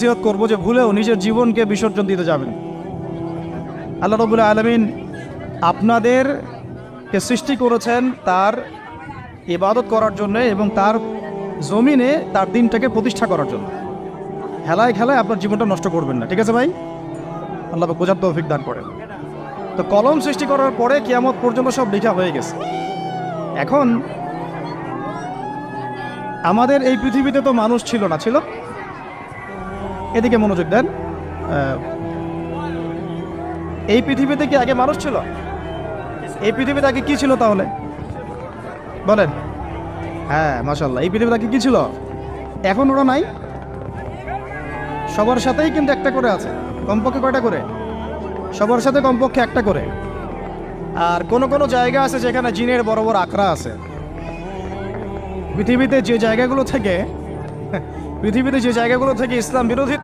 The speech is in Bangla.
নসিহত করবো যে ভুলেও নিজের জীবনকে বিসর্জন দিতে যাবেন। আল্লাহ রাব্বুল আলামিন আপনাদেরকে সৃষ্টি করেছেন তার ইবাদত করার জন্য এবং তার জমিনে তার দিনটাকে প্রতিষ্ঠা করার জন্য। খেলায় খেলায় আপনার জীবনটা নষ্ট করবেন না, ঠিক আছে ভাই? আল্লাহ বোঝার তৌফিক দান করেন। তো কলম সৃষ্টি করার পরে কিয়ামত পর্যন্ত সব লেখা হয়ে গেছে। এখন আমাদের এই পৃথিবীতে তো মানুষ ছিল না, ছিল? এদিকে মনোযোগ দেন। এই পৃথিবীতে কি আগে মানুষ ছিল? এই পৃথিবীতে আগে কি ছিল তাহলে বলেন? হ্যাঁ, মাশাআল্লাহ। এই পৃথিবীতে আগে কি ছিল? এখন ওরা নাই। সবার সাথেই কিন্তু একটা করে আছে, কমপক্ষে কয়টা করে? সবার সাথে কমপক্ষে একটা করে। আর কোন কোন জায়গা আছে যেখানে জিনের বড় বড় আখড়া আছে। পৃথিবীতে যে জায়গাগুলো থেকে ইসলাম বিরোধী